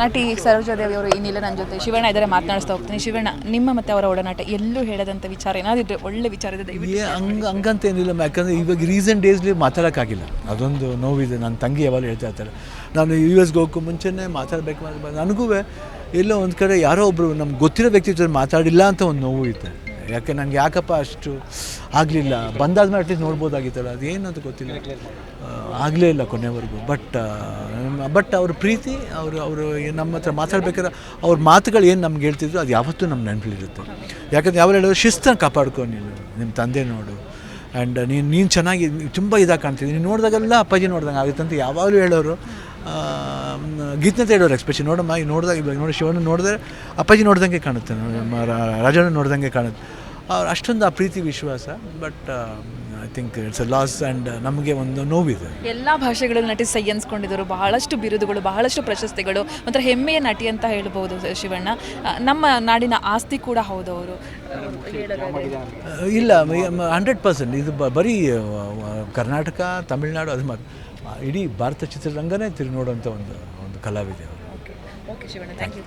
ನಟಿ ಸರೋಜಾದೇವಿ ಅವರು ಇನ್ನಿಲ್ಲ ನನ್ನ ಜೊತೆ. ಶಿವಣ್ಣ ಇದ್ದಾರೆ, ಮಾತನಾಡಿಸ್ತಾ ಹೋಗ್ತೀನಿ. ಶಿವಣ್ಣ, ನಿಮ್ಮ ಮತ್ತು ಅವರ ಒಡನಾಟ ಎಲ್ಲೂ ಹೇಳದಂಥ ವಿಚಾರ ಏನಾದಿದ್ರೆ ಒಳ್ಳೆ ವಿಚಾರ ಇದೆ ಹಂಗಂತ ಏನಿಲ್ಲ. ಯಾಕಂದರೆ ಇವಾಗ ರೀಸೆಂಟ್ ಡೇಸ್ಲಿ ಮಾತಾಡೋಕ್ಕಾಗಿಲ್ಲ, ಅದೊಂದು ನೋವಿದೆ. ನನ್ನ ತಂಗಿ ಯಾವಾಗಲೂ ಹೇಳ್ತಾ ಇರ್ತಾರೆ, ನಾನು ಯು ಎಸ್ಗೆ ಹೋಗೋ ಮುಂಚೆನೇ ಮಾತಾಡಬೇಕು. ನನಗೂ ಎಲ್ಲೋ ಒಂದು ಕಡೆ ಯಾರೋ ಒಬ್ಬರು ನಮ್ಗೆ ಗೊತ್ತಿರೋ ವ್ಯಕ್ತಿ ಜೊತೆ ಮಾತಾಡಿಲ್ಲ ಅಂತ ಒಂದು ನೋವು ಇದೆ. ಯಾಕೆ ನನಗೆ ಯಾಕಪ್ಪ ಅಷ್ಟು ಆಗಲಿಲ್ಲ, ಬಂದಾದ್ಮೇಲೆ ಅಟ್ಲೀಸ್ಟ್ ನೋಡ್ಬೋದಾಗಿತ್ತಲ್ಲ, ಅದೇನು ಅಂತ ಗೊತ್ತಿಲ್ಲ, ಆಗಲೇ ಇಲ್ಲ ಕೊನೆವರೆಗೂ. ಬಟ್ ಅವ್ರ ಪ್ರೀತಿ, ಅವರು ನಮ್ಮ ಹತ್ರ ಮಾತಾಡ್ಬೇಕಾದ್ರೆ ಅವ್ರ ಮಾತುಗಳು ಏನು ನಮ್ಗೆ ಹೇಳ್ತಿದ್ರು ಅದು ಯಾವತ್ತೂ ನಮ್ಮ ನೆನಪಲ್ಲಿರುತ್ತೆ. ಯಾಕಂದರೆ ಯಾವಾಗ ಹೇಳೋರು ಶಿಸ್ತನ್ನು ಕಾಪಾಡ್ಕೊಂಡು ನೀನು ನಿಮ್ಮ ತಂದೆ ನೋಡು, ಆ್ಯಂಡ್ ನೀನು ಚೆನ್ನಾಗಿ ತುಂಬ ಇದಾಗಿ ಕಾಣ್ತಿದ್ದಿ, ನೀನು ನೋಡಿದಾಗೆಲ್ಲ ಅಪ್ಪಾಜಿ ನೋಡ್ದಂಗೆ ಆಗುತ್ತೆ ಅಂತ ಯಾವಾಗಲೂ ಹೇಳೋರು. ಗೀತನತೆ ಹೇಳೋರು ಎಕ್ಸ್ಪೆಷಲಿ, ನೋಡಮ್ಮ ಈಗ ನೋಡಿದಾಗ, ಇವಾಗ ನೋಡಿ ಶಿವನ ನೋಡಿದ್ರೆ ಅಪ್ಪಾಜಿ ನೋಡ್ದಂಗೆ ಕಾಣುತ್ತೆ, ರಾಜನ ನೋಡ್ದಂಗೆ ಕಾಣುತ್ತೆ. ಅವ್ರು ಅಷ್ಟೊಂದು ಆ ಪ್ರೀತಿ ವಿಶ್ವಾಸ. But I think it's a loss and ನಮಗೆ ಒಂದು ನೋವಿದೆ. ಎಲ್ಲ ಭಾಷೆಗಳಲ್ಲಿ ನಟಿ ಸೈ ಅನ್ಸ್ಕೊಂಡಿದ್ದರು, ಬಹಳಷ್ಟು ಬಿರುದುಗಳು, ಬಹಳಷ್ಟು ಪ್ರಶಸ್ತಿಗಳು, ಒಂಥರ ಹೆಮ್ಮೆಯ ನಟಿ ಅಂತ ಹೇಳ್ಬೋದು ಶಿವಣ್ಣ. ನಮ್ಮ ನಾಡಿನ ಆಸ್ತಿ ಕೂಡ ಹೌದು ಅವರು. ಇಲ್ಲ, 100%. ಇದು ಬರೀ ಕರ್ನಾಟಕ, ತಮಿಳುನಾಡು, ಅದು ಇಡೀ ಭಾರತ ಚಿತ್ರರಂಗನೇ ತಿರುಗಿ ನೋಡುವಂಥ ಒಂದು ಕಲಾವಿದೆ ಅವರು. Okay Shivanna, thank you.